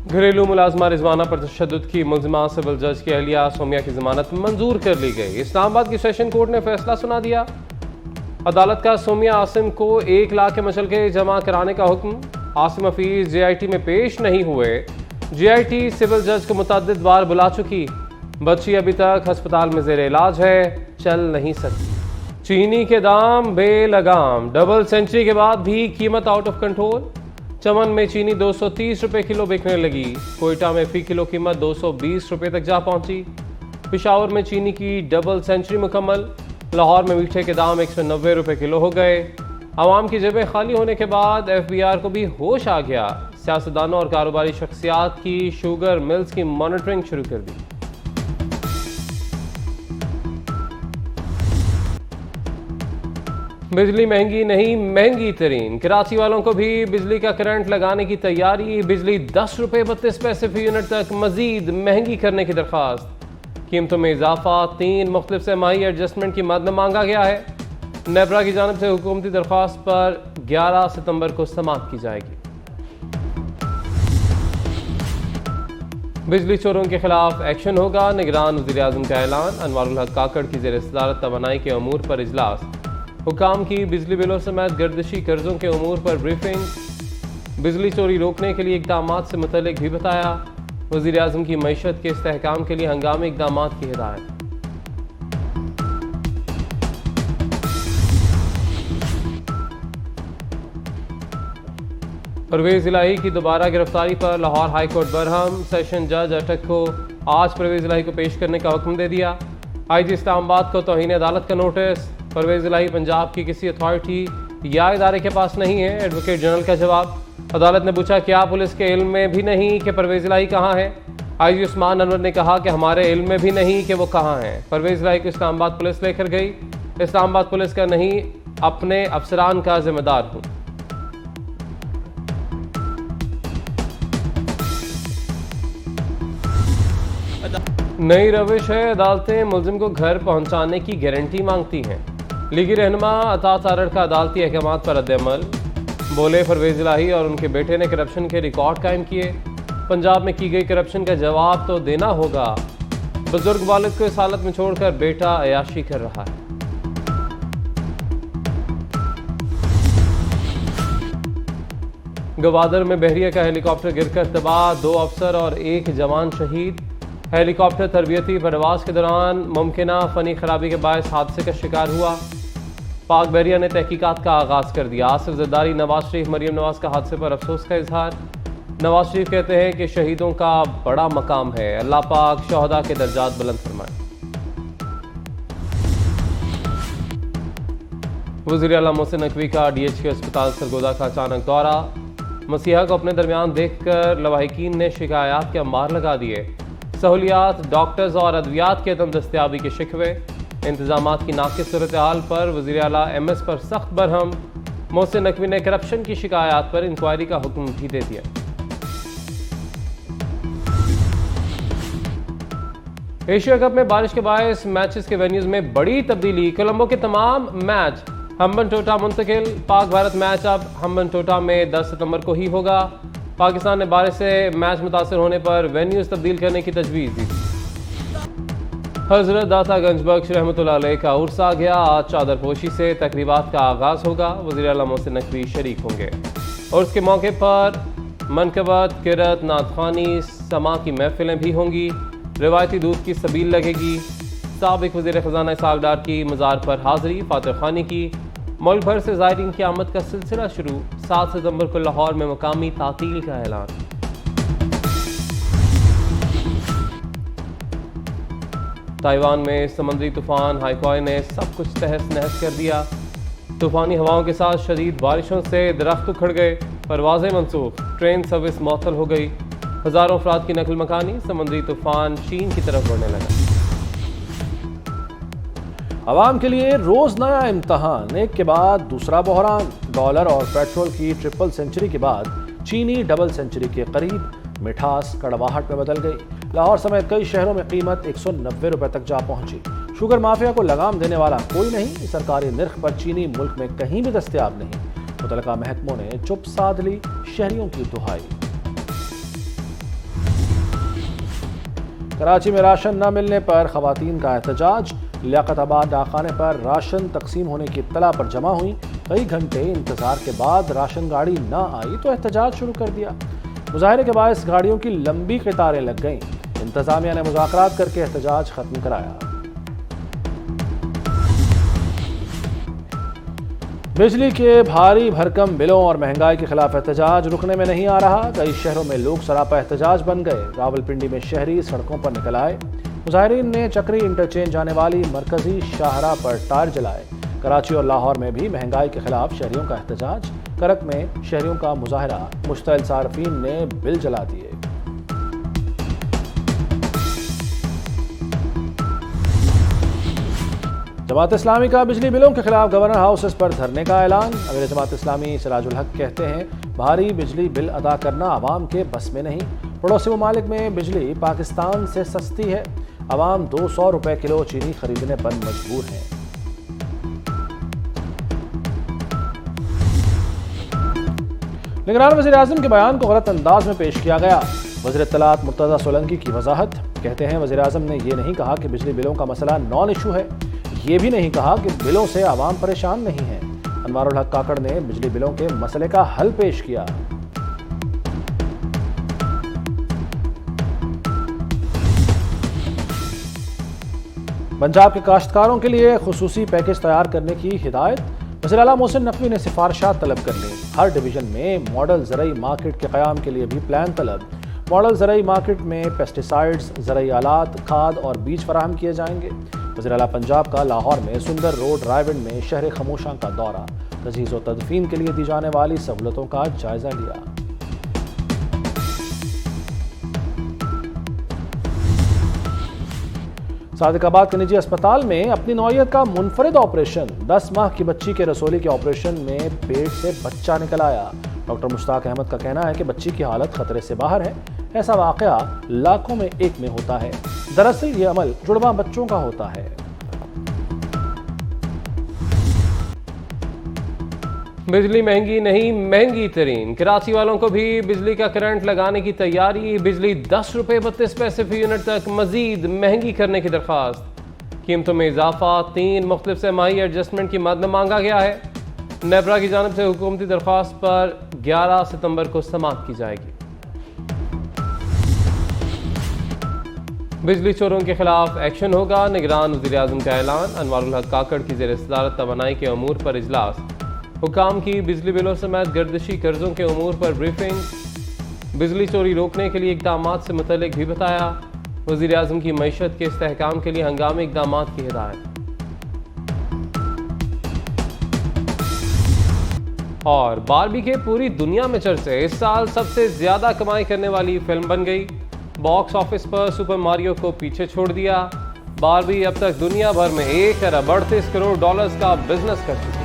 घरेलू मुलाजमा रिजवाना पर तशद्दुद की मुलजिमा सिविल जज की अहलिया सोमिया की जमानत मंजूर कर ली गई। इस्लामाबाद की सेशन कोर्ट ने फैसला सुना दिया। अदालत का सोमिया आसिम को 1 लाख के मशल्के जमा कराने का हुक्म। आसिम हफीज JIT में पेश नहीं हुए। JIT सिविल जज को मुतअद्दिद बार बुला चुकी। बच्ची अभी तक अस्पताल में जेर इलाज है, चल नहीं सकती। चीनी के दाम बेलगाम, डबल सेंचुरी के बाद भी कीमत आउट ऑफ कंट्रोल। चमन में चीनी 230 रुपये किलो बिकने लगी। कोयटा में फी किलो कीमत 220 रुपये तक जा पहुंची। पिशावर में चीनी की डबल सेंचुरी मुकम्मल। लाहौर में मीठे के दाम 190 रुपये किलो हो गए। आवाम की जेबें खाली होने के बाद FBR को भी होश आ गया। सियासतदानों और कारोबारी शख्सियात की शुगर मिल्स की मॉनिटरिंग शुरू कर दी। बिजली महंगी नहीं, महंगी तरीन। कराची वालों को भी बिजली का करंट लगाने की तैयारी। बिजली 10 रुपये 32 पैसे फी यूनिट तक मजीद महंगी करने की दरख्वास्त। कीमतों में इजाफा, 3 मुख्तलिफ सेमाही एडजस्टमेंट की मद में मांगा गया है। नेपरा की जानिब से हुकूमती दरख्वास्त पर 11 सितंबर को समाअत की जाएगी। बिजली चोरों के खिलाफ एक्शन होगा, निगरान वज़ीर आज़म का ऐलान। अनवारुल हक काकड़ की ज़ेर सदारत तवानाई के अमूर पर इजलास। हुकाम की बिजली बिलों समेत गर्दिशी कर्जों के अमूर पर ब्रीफिंग। बिजली चोरी रोकने के लिए इक़दामात से मुतल्लिक भी बताया। वज़ीर आज़म की मईशत के इस्तेहकाम के लिए हंगामी इक़दामात की हिदायत। परवेज़ इलाही की दोबारा गिरफ्तारी पर Lahore high court Barham. Session जज अटक को आज परवेज़ इलाही को पेश करने का हुक्म दे दिया। IG इस्लामाबाद को तौहीन अदालत का नोटिस। परवेज़ इलाही पंजाब की किसी अथॉरिटी या इदारे के पास नहीं है, एडवोकेट जनरल का जवाब। अदालत ने पूछा क्या पुलिस के इल्म में भी नहीं कि परवेज़ इलाही कहाँ है। IG उस्मान अनवर ने कहा कि हमारे इल्म में भी नहीं कि वो कहाँ हैं। परवेज़ इलाही को इस्लामाबाद पुलिस लेकर गई। इस्लामाबाद पुलिस का नहीं, अपने अफसरान का जिम्मेदार हूँ। नई रविश है, अदालतें मुलजिम को घर पहुंचाने की गारंटी मांगती हैं। लीगी रहनुमा अता तारड़ का अदालती अहकामात पर रद्द-ए-अमल। बोले परवेज़ इलाही और उनके बेटे ने करप्शन के रिकॉर्ड कायम किए। पंजाब में की गई करप्शन का जवाब तो देना होगा। बुजुर्ग वालिद को इस हालत में छोड़कर बेटा अयाशी कर रहा है। गवादर में बहरिया का हेलीकॉप्टर गिरकर तबाह, 2 अफसर और 1 जवान शहीद। हेलीकॉप्टर तरबियती परवाज के दौरान मुमकिना फनी खराबी के बायस हादसे का शिकार हुआ। पाक बहरिया ने तहकीकात का आगाज कर दिया। आसिफ जरदारी, नवाज शरीफ, मरियम नवाज का हादसे पर अफसोस का इजहार। नवाज शरीफ कहते हैं कि शहीदों का बड़ा मकाम है, अल्लाह पाक शोहदा के दर्जात बुलंद फरमाए। वज़ीर आला मोहसिन नकवी का DHQ अस्पताल सरगोदा का अचानक दौरा। मसीहा को अपने दरमियान देखकर लवाहिकीन ने शिकायत के अंबार लगा दिए। सहूलियात, डॉक्टर्स और अद्वियात के अदम दस्तियाबी के शिकवे। इंतजामात की नाकिस सूरत हाल पर वज़ीर आला MS पर सख्त बरहम। मोहसिन नकवी ने करप्शन की शिकायत पर इंक्वायरी का हुक्म भी दे दिया। एशिया कप में बारिश के बायस मैचेस के वेन्यूज में बड़ी तब्दीली। कोलंबो के तमाम मैच हम्बन टोटा मुंतकिल। पाक भारत मैच अब हम्बन टोटा में 10 सितंबर को ही होगा। पाकिस्तान ने बारिश से मैच मुतासर होने पर वेन्यूज तब्दील करने की तजवीज़ दी। हजरत दाता गंज बख्श रहमतुल्लाह अलैह का उर्स आ गया। आज चादरपोशी से तकरीबात का आगाज़ होगा। वज़ीर आला मोहसिन नकवी शरीक होंगे। उर्स के मौके पर मनकबत, किरत, नातखानी, समा की महफिलें भी होंगी। रिवायती दूध की सबील लगेगी। साबिक वज़ीर ख़ज़ाना इसहाक़ डार की मज़ार पर हाज़री। फातिह खानी की। मुल्क भर से ज़ायरीन की आमद का सिलसिला शुरू। 7 सितंबर को लाहौर में मुकामी तातील का ऐलान। ताइवान में समुद्री तूफान हाइक्वाई ने सब कुछ तहस नहस कर दिया। तूफानी हवाओं के साथ शदीद बारिशों से दरख्त उखड़ गए। परवाज़ें मनसूख, ट्रेन सर्विस मअतल हो गई। हज़ारों अफराद की नकल मकानी। समुद्री तूफान चीन की तरफ बढ़ने लगा। अवाम के लिए रोज नया इम्तहान, एक के बाद दूसरा बहरान। डॉलर और पेट्रोल की ट्रिपल सेंचुरी के बाद चीनी डबल सेंचुरी के करीब। मिठास कड़वाहट में बदल गई। लाहौर समेत कई शहरों में कीमत 190 रुपए तक जा पहुंची। शुगर माफिया को लगाम देने वाला कोई नहीं। सरकारी निर्ख पर चीनी मुल्क में कहीं भी दस्तयाब नहीं। मुतलका महकमों ने चुप साध ली शहरियों की दुहाई। कराची में राशन न मिलने पर खवातीन का एहतजाज। लियाकताबाद डाकखाने पर राशन तकसीम होने की इत्तला पर जमा हुई। कई घंटे इंतजार के बाद राशन गाड़ी न आई तो एहतजाज शुरू कर दिया। मुजाहरे के बायस गाड़ियों की लंबी कतारें लग गईं। इंतजामिया ने मुज़ाकरात करके एहतजाज खत्म कराया। बिजली के भारी भरकम बिलों और महंगाई के खिलाफ एहतजाज रुकने में नहीं आ रहा। कई शहरों में लोग सरापा एहतजाज बन गए। रावलपिंडी में शहरी सड़कों पर निकल आए। मुजाहिरीन ने चक्री इंटरचेंज जाने वाली मरकजी शाहराह पर टायर जलाए। कराची और लाहौर में भी महंगाई के खिलाफ शहरियों का एहतजाज। करक में शहरियों का मुजाहरा। मुश्तइल सार्फिन ने बिल जला दिए। जमात इस्लामी का बिजली बिलों के खिलाफ गवर्नर हाउसेस पर धरने का ऐलान। अमीर जमात इस्लामी सिराजुल हक कहते हैं भारी बिजली बिल अदा करना आवाम के बस में नहीं। पड़ोसी ममालिक में बिजली पाकिस्तान से सस्ती है। आवाम 200 रुपए किलो चीनी खरीदने पर मजबूर हैं। निगरान वज़ीर आज़म के बयान को गलत अंदाज में पेश किया गया। वज़ीर इत्तलात मुर्तज़ा सोलंकी की वजाहत। कहते हैं वज़ीर आज़म ने यह नहीं कहा कि बिजली बिलों का मसला नॉन इशू है। ये भी नहीं कहा कि बिलों से आवाम परेशान नहीं है। अनवारुल हक काकड़ ने बिजली बिलों के मसले का हल पेश किया। पंजाब के काश्तकारों के लिए खुसूसी पैकेज तैयार करने की हिदायत। वज़ीर आला मोहसिन नकवी ने सिफारिशात तलब कर ली। हर डिवीजन में मॉडल ज़रई मार्केट के क़याम के लिए भी प्लान तलब। मॉडल ज़रई मार्केट में पेस्टिसाइड्स, ज़रई आलात, खाद और बीज फराहम किए जाएंगे। वज़ीर आला पंजाब का लाहौर में सुंदर रोड रायविंड में शहर खामोशां का दौरा। तजहीज़ व तदफीन के लिए दी जाने वाली सहूलतों का जायजा लिया। सादिकाबाद के निजी अस्पताल में अपनी नौयत का मुनफरिद ऑपरेशन। 10 माह की बच्ची के रसोली के ऑपरेशन में पेट से बच्चा निकल आया। डॉक्टर मुश्ताक अहमद का कहना है कि बच्ची की हालत खतरे से बाहर है। ऐसा वाकया लाखों में एक में होता है। दरअसल ये अमल जुड़वा बच्चों का होता है। बिजली महंगी नहीं, महंगी तरीन। कराची वालों को भी बिजली का करंट लगाने की तैयारी। बिजली 10 रुपये 32 पैसे फी यूनिट तक मजीद महंगी करने की दरख्वास्त। कीमतों में इजाफा 3 मुख्तलिफ सेमाही एडजस्टमेंट की मद में मांगा गया है। नेबरा की जानिब से हुकूमती दरख्वास्त पर 11 सितंबर को समाअत की जाएगी। बिजली चोरों के खिलाफ एक्शन होगा। निगरान वज़ीर आज़म का ऐलान। अनवारुल हक काकड़ की ज़ेर सदारत तवानाई के अमूर पर इजलास। हुकाम की बिजली बिलों समेत गर्दिशी कर्जों के अमूर पर ब्रीफिंग। बिजली चोरी रोकने के लिए इक़दामात से मुतल्लिक भी बताया। वज़ीर आज़म की मईशत के इस्तेहकाम के लिए हंगामी इक़दामात की हिदायत। और बारबी के पूरी दुनिया में चर्चे। इस साल सबसे ज्यादा कमाई करने वाली फिल्म बन गई। बॉक्स ऑफिस पर सुपर मारियो को पीछे छोड़ दिया। बारबी अब तक दुनिया भर में 1 अरब 38 करोड़ डॉलर्स का बिजनेस कर चुकी है।